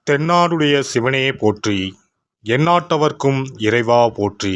தென்னாடுடைய சிவனே போற்றி, எந்நாட்டவர்க்கும் இறைவா போற்றி.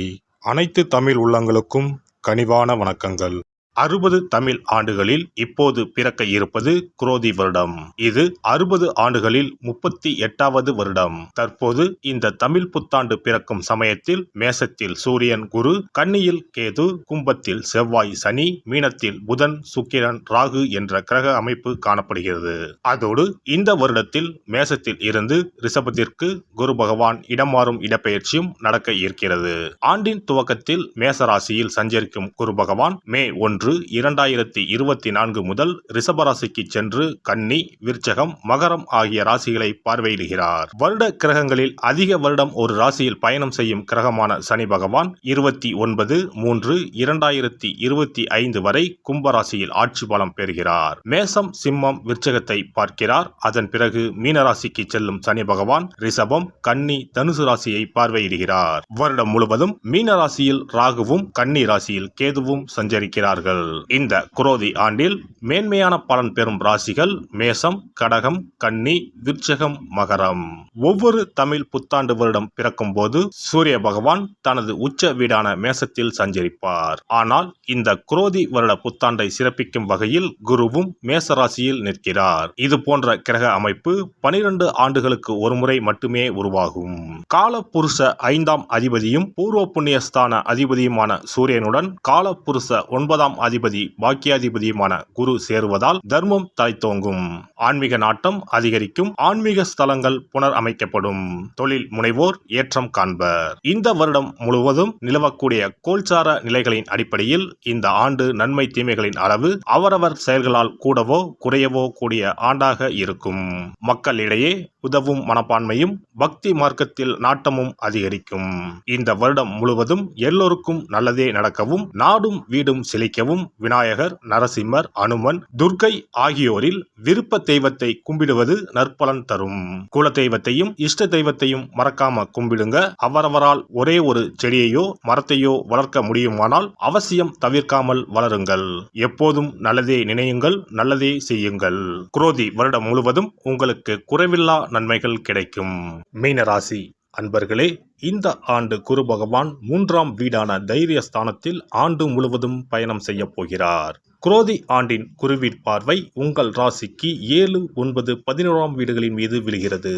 அனைத்து தமிழ் உள்ளங்களுக்கும் கனிவான வணக்கங்கள். 60 தமிழ் ஆண்டுகளில் இப்போது பிறக்க இருப்பது குரோதி வருடம். இது 60 ஆண்டுகளில் 38வது வருடம். தற்போது இந்த தமிழ் புத்தாண்டு பிறக்கும் சமயத்தில் மேசத்தில் சூரியன் குரு, கன்னியில் கேது, கும்பத்தில் செவ்வாய் சனி, மீனத்தில் புதன் சுக்கிரன் ராகு என்ற கிரக அமைப்பு காணப்படுகிறது. அதோடு இந்த வருடத்தில் மேசத்தில் இருந்து ரிஷபத்திற்கு குரு பகவான் இடமாறும் இடப்பெயர்ச்சியும் நடக்க இருக்கிறது. ஆண்டின் துவக்கத்தில் மேசராசியில் சஞ்சரிக்கும் குரு பகவான் மே 1, 2024 முதல் ரிஷபராசிக்கு சென்று கன்னி, விருச்சகம், மகரம் ஆகிய ராசிகளை பார்வையிடுகிறார். வருட கிரகங்களில் அதிக வருடம் ஒரு ராசியில் பயணம் செய்யும் கிரகமான சனி பகவான் 29/3/2025 வரை கும்பராசியில் ஆட்சி பலம் பெறுகிறார். மேசம், சிம்மம், விருச்சகத்தை பார்க்கிறார். அதன் பிறகு மீனராசிக்கு செல்லும் சனி பகவான் ரிஷபம், கன்னி, தனுசு ராசியை பார்வையிடுகிறார். வருடம் முழுவதும் மீனராசியில் ராகுவும் கன்னி ராசியில் கேதுவும் சஞ்சரிக்கிறார்கள். இந்த குரோதி ஆண்டில் மேன்மையான பலன் பெறும் ராசிகள் மேசம், கடகம், கன்னி, விருச்சகம், மகரம். ஒவ்வொரு தமிழ் புத்தாண்டு வருடம் பிறக்கும் போது சூரிய பகவான் தனது உச்ச வீடான மேசத்தில் சஞ்சரிப்பார். ஆனால் இந்த குரோதி வருட புத்தாண்டை சிறப்பிக்கும் வகையில் குருவும் மேசராசியில் நிற்கிறார். இது போன்ற கிரக அமைப்பு 12 ஆண்டுகளுக்கு ஒருமுறை மட்டுமே உருவாகும். காலபுருஷ 5ஆம் அதிபதியும் பூர்வ புண்ணியஸ்தான அதிபதியுமான சூரியனுடன் காலபுருஷ 9ஆம் அதிபதி பாக்கியாதிபதியுமான குரு சேருவதால் தர்மம் தலைத்தோங்கும், ஆன்மீக நாட்டம் அதிகரிக்கும், ஆன்மீக ஸ்தலங்கள் புனர் அமைக்கப்படும், தொழில் முனைவோர் ஏற்றம் காண்பர். இந்த வருடம் முழுவதும் நிலவக்கூடிய கோல்சார நிலைகளின் அடிப்படையில் இந்த ஆண்டு நன்மை தீமைகளின் அளவு அவரவர் செயல்களால் கூடவோ குறையவோ கூடிய ஆண்டாக இருக்கும். மக்களிடையே உதவும் மனப்பான்மையும் பக்தி மார்க்கத்தில் நாட்டமும் அதிகரிக்கும். இந்த வருடம் முழுவதும் எல்லோருக்கும் நல்லதே நடக்கவும், நாடும் வீடும் செழிக்கவும் விநாயகர், நரசிம்மர், அனுமன், துர்க்கை ஆகியோரில் விருப்ப தெய்வத்தை கும்பிடுவது நற்பலன் தரும். குல தெய்வத்தையும் இஷ்ட தெய்வத்தையும் மறக்காம கும்பிடுங்க. அவரவரால் ஒரே ஒரு செடியையோ மரத்தையோ வளர்க்க முடியுமானால் அவசியம் தவிர்க்காமல் வளருங்கள். எப்போதும் நல்லதே நினையுங்கள், நல்லதே செய்யுங்கள். குரோதி வருடம் முழுவதும் உங்களுக்கு குறைவில்லா நன்மைகள் கிடைக்கும். மீனராசி அன்பர்களே, இந்த ஆண்டு குரு பகவான் 3ஆம் வீடான தைரிய ஸ்தானத்தில் ஆண்டு முழுவதும் பயணம் செய்ய போகிறார். குரோதி ஆண்டின் குருவின் பார்வை உங்கள் ராசிக்கு 7, 9, 11ஆம் வீடுகளின் மீது விழுகிறது.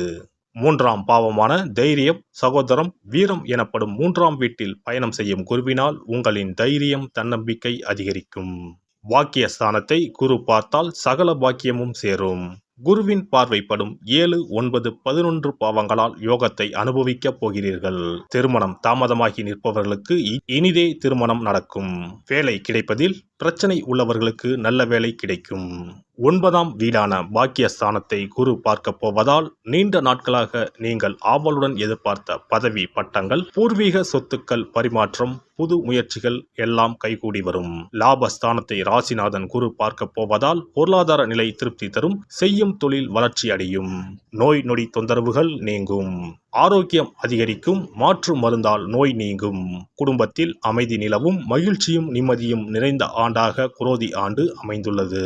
3ஆம் பாவமான தைரியம், சகோதரம், வீரம் எனப்படும் 3ஆம் வீட்டில் பயணம் செய்யும் குருவினால் உங்களின் தைரியம், தன்னம்பிக்கை அதிகரிக்கும். பாக்கிய ஸ்தானத்தை குரு பார்த்தால் சகல பாக்கியமும் சேரும். குருவின் பார்வைப்படும் 7, 9, 11 பாவங்களால் யோகத்தை அனுபவிக்கப் போகிறீர்கள். திருமணம் தாமதமாகி நிற்பவர்களுக்கு இனிதே திருமணம் நடக்கும். வேலை கிடைப்பதில் பிரச்சனை உள்ளவர்களுக்கு நல்ல வேலை கிடைக்கும். 9ஆம் வீடான பாக்கிய ஸ்தானத்தை குரு பார்க்க போவதால் நீண்ட நாட்களாக நீங்கள் ஆவலுடன் எதிர்பார்த்த பதவி, பட்டங்கள், பூர்வீக சொத்துக்கள் பரிமாற்றம், புது முயற்சிகள் எல்லாம் கைகூடி வரும். லாபஸ்தானத்தை ராசிநாதன் குரு பார்க்க போவதால் பொருளாதார நிலை திருப்தி தரும். செய்யும் தொழில் வளர்ச்சி அடையும். நோய் நொடி தொந்தரவுகள் நீங்கும். ஆரோக்கியம் அதிகரிக்கும். மாற்று மருந்தால் நோய் நீங்கும். குடும்பத்தில் அமைதி நிலவும். மகிழ்ச்சியும் நிம்மதியும் நிறைந்த ஆண்டாக குரோதி ஆண்டு அமைந்துள்ளது.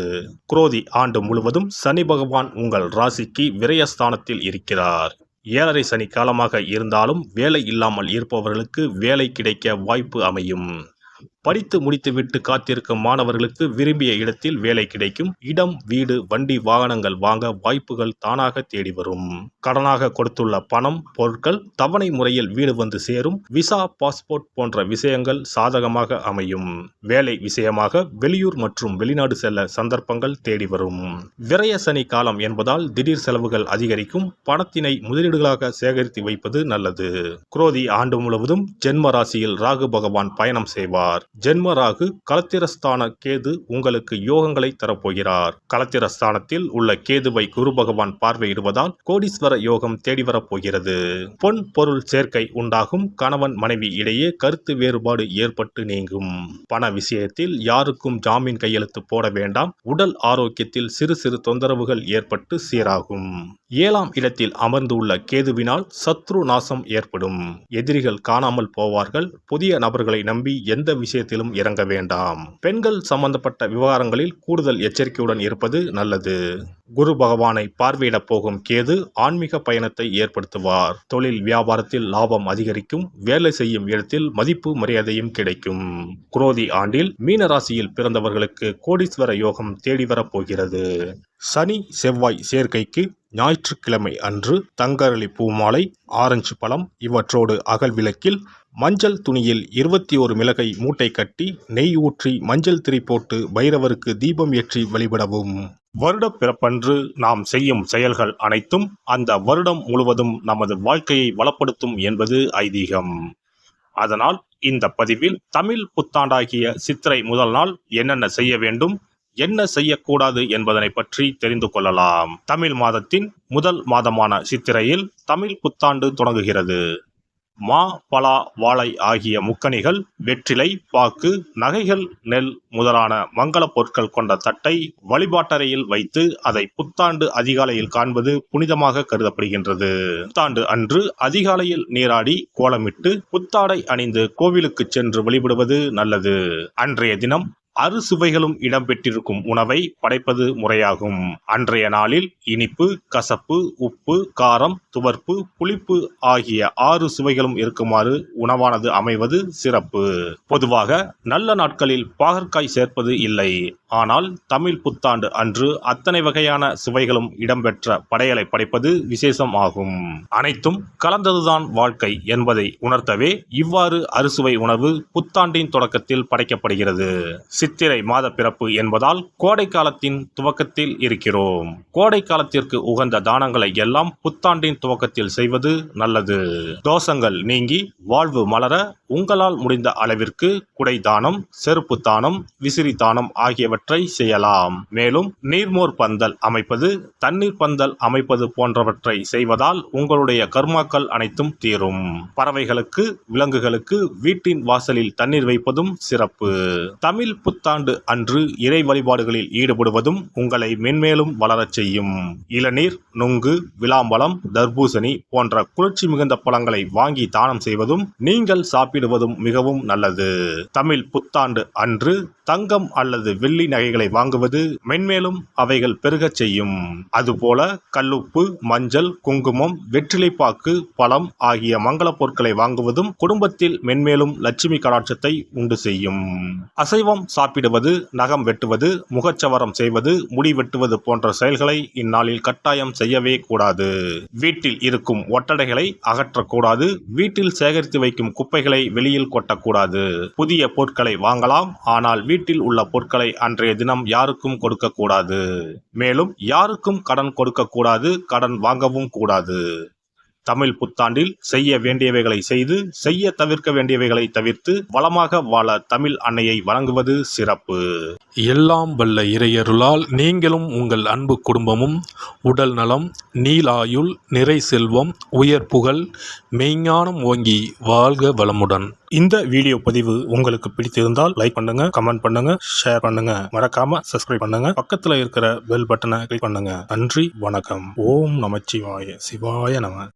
குரோதி ஆண்டு முழுவதும் சனி பகவான் உங்கள் ராசிக்கு விரயஸ்தானத்தில் இருக்கிறார். 7.5 சனி காலமாக இருந்தாலும் வேலை இல்லாமல் இருப்பவர்களுக்கு வேலை கிடைக்க வாய்ப்பு அமையும். படித்து முடித்துவிட்டு காத்திருக்கும் மாணவர்களுக்கு விரும்பிய இடத்தில் வேலை கிடைக்கும். இடம், வீடு, வண்டி, வாகனங்கள் வாங்க வாய்ப்புகள் தானாக தேடி வரும். கடனாக கொடுத்துள்ள பணம், பொருட்கள் தவணை முறையில் வீடு வந்து சேரும். விசா, பாஸ்போர்ட் போன்ற விஷயங்கள் சாதகமாக அமையும். வேலை விஷயமாக வெளியூர் மற்றும் வெளிநாடு செல்ல சந்தர்ப்பங்கள் தேடி வரும். விரய சனி காலம் என்பதால் திடீர் செலவுகள் அதிகரிக்கும். பணத்தினை முதலீடுகளாக சேகரித்து வைப்பது நல்லது. குரோதி ஆண்டு முழுவதும் ஜென்ம ராசியில் ராகு பகவான் பயணம் செய்வார். ஜென்ம ராகு களத்திரஸ்தான கேது உங்களுக்கு யோகங்களை தரப்போகிறார். களத்திரஸ்தானத்தில் உள்ள கேதுவை குரு பகவான் பார்வையிடுவதால் கோடீஸ்வர யோகம் தேடிவரப் போகிறது. பொன் பொருள் சேர்க்கை உண்டாகும். கணவன் மனைவி இடையே கருத்து வேறுபாடு ஏற்பட்டு நீங்கும். பண விஷயத்தில் யாருக்கும் ஜாமீன் கையெழுத்து போட வேண்டாம். உடல் ஆரோக்கியத்தில் சிறு சிறு தொந்தரவுகள் ஏற்பட்டு சீராகும். 7ஆம் இடத்தில் அமர்ந்துள்ள கேதுவினால் சத்ரு நாசம் ஏற்படும். எதிரிகள் காணாமல் போவார்கள். புதிய நபர்களை நம்பி எந்த விஷயத்தை விஷயத்திலும் இறங்க வேண்டாம். பெண்கள் சம்பந்தப்பட்ட விவகாரங்களில் கூடுதல் எச்சரிக்கையுடன் இருப்பது நல்லது. குரு பகவானை பார்வையிடப் போகும் கேது ஆன்மீக பயணத்தை ஏற்படுத்துவார். தொழில் வியாபாரத்தில் லாபம் அதிகரிக்கும். வேலை செய்யும் இடத்தில் மதிப்பு மரியாதையும் கிடைக்கும். குரோதி ஆண்டில் மீன ராசியில் பிறந்தவர்களுக்கு கோடீஸ்வர யோகம் தேடி வரப்போகிறது. சனி செவ்வாய் சேர்க்கைக்கு ஞாயிற்றுக்கிழமை அன்று தங்கரளி பூமாலை, ஆரஞ்சு பழம் இவற்றோடு அகல் விளக்கில் மஞ்சள் துணியில் 21 மிளகை மூட்டை கட்டி நெய் ஊற்றி மஞ்சள் திரி போட்டு பைரவருக்கு தீபம் ஏற்றி வழிபடவும். வருட பிறப்பன்று நாம் செய்யும் செயல்கள் அனைத்தும் அந்த வருடம் முழுவதும் நமது வாழ்க்கையை வளப்படுத்தும் என்பது ஐதீகம். அதனால் இந்த பதிவில் தமிழ் புத்தாண்டாகிய சித்திரை முதல் நாள் என்னென்ன செய்ய வேண்டும், என்ன செய்யக்கூடாது என்பதனை பற்றி தெரிந்து கொள்ளலாம். தமிழ் மாதத்தின் முதல் மாதமான சித்திரையில் தமிழ் புத்தாண்டு தொடங்குகிறது. மா, பலா, வாழை ஆகிய முக்கணிகள், வெற்றிலை, பாக்கு, நகைகள், நெல் முதலான மங்கள பொருட்கள் கொண்ட தட்டை வழிபாட்டறையில் வைத்து அதை புத்தாண்டு அதிகாலையில் காண்பது புனிதமாக கருதப்படுகின்றது. புத்தாண்டு அன்று அதிகாலையில் நீராடி கோலமிட்டு புத்தாடை அணிந்து கோவிலுக்கு சென்று வழிபடுவது நல்லது. அன்றைய தினம் அறுசுவைகளும் இடம்பெற்றிருக்கும் உணவை படைப்பது முறையாகும். அன்றைய நாளில் இனிப்பு, கசப்பு, உப்பு, காரம், துவர்ப்பு, புளிப்பு ஆகிய 6 சுவைகளும் இருக்குமாறு உணவானது அமைவது சிறப்பு. பொதுவாக நல்ல நாட்களில் பாகற்காய் சேர்ப்பது இல்லை. ஆனால் தமிழ் புத்தாண்டு அன்று அத்தனை வகையான சுவைகளும் இடம்பெற்ற படையலை படைப்பது விசேஷம் ஆகும். அனைத்தும் கலந்ததுதான் வாழ்க்கை என்பதை உணர்த்தவே இவ்வாறு அறுசுவை உணவு புத்தாண்டின் தொடக்கத்தில் படைக்கப்படுகிறது. சித்திரை மாத பிறப்பு என்பதால் கோடை காலத்தின் துவக்கத்தில் இருக்கிறோம். கோடை காலத்திற்கு உகந்த தானங்களை எல்லாம் புத்தாண்டின் துவக்கத்தில் செய்வது நல்லது. தோஷங்கள் நீங்கி வாழ்வு மலர உங்களால் முடிந்த அளவிற்கு குடை தானம், செருப்பு தானம், விசிறி தானம் ஆகியவற்றை செய்யலாம். மேலும் நீர்மோர் பந்தல் அமைப்பது, தண்ணீர் பந்தல் அமைப்பது போன்றவற்றை செய்வதால் உங்களுடைய கர்மாக்கள் அனைத்தும் தீரும். பறவைகளுக்கு, விலங்குகளுக்கு வீட்டின் வாசலில் தண்ணீர் வைப்பதும் சிறப்பு. தமிழ் புத்தாண்டு அன்று இறை வழிபாடுகளில் ஈடுபடுவதும் உங்களை மென்மேலும் வளரச் செய்யும். இளநீர், நுங்கு, விளாம்பழம், தர்பூசணி போன்ற குளிர்ச்சி மிகுந்த பழங்களை வாங்கி தானம் செய்வதும் நீங்கள் சாப்பிடுவதும் மிகவும் நல்லது. தமிழ் புத்தாண்டு அன்று தங்கம் அல்லது வெள்ளி நகைகளை வாங்குவது மென்மேலும் அவைகள் பெருகச் செய்யும். அதுபோல கல்லுப்பு, மஞ்சள், குங்குமம், வெற்றிலைப்பாக்கு, பழம் ஆகிய மங்கள பொருட்களை வாங்குவதும் குடும்பத்தில் மென்மேலும் லட்சுமி கடாட்சத்தை உண்டு செய்யும். அசைவம் சாப்பிடுவது, நகம் வெட்டுவது, முகச்சவரம் செய்வது, முடி வெட்டுவது போன்ற செயல்களை இந்நாளில் கட்டாயம் செய்யவே கூடாது. வீட்டில் இருக்கும் ஒட்டடைகளை அகற்றக்கூடாது. வீட்டில் சேகரித்து வைக்கும் குப்பைகளை வெளியில் கொட்டக்கூடாது. புதிய பொருட்களை வாங்கலாம். ஆனால் வீட்டில் உள்ள பொருட்களை அன்றைய தினம் யாருக்கும் கொடுக்க கூடாது. மேலும் யாருக்கும் கடன் கொடுக்க கூடாது. கடன் வாங்கவும் கூடாது. தமிழ் புத்தாண்டில் செய்ய வேண்டியவைகளை செய்து, செய்ய தவிர்க்க வேண்டியவைகளை தவிர்த்து வளமாக வாழ தமிழ் அன்னையை வணங்குவது சிறப்பு. எல்லாம் வல்ல இறையருளால் நீங்களும் உங்கள் அன்பு குடும்பமும் உடல் நலம், நீலாயுள், நிறை செல்வம், உயர் புகழ், மெய்ஞானம் ஓங்கி வாழ்க வளமுடன். இந்த வீடியோ பதிவு உங்களுக்கு பிடித்திருந்தால் லைக் பண்ணுங்க, கமெண்ட் பண்ணுங்க, ஷேர் பண்ணுங்க, மறக்காம சப்ஸ்கிரைப் பண்ணுங்க, பக்கத்துல இருக்கிற பெல் பட்டனை கிளிக் பண்ணுங்க. நன்றி, வணக்கம். ஓம் நமச்சிவாய. சிவாய நம.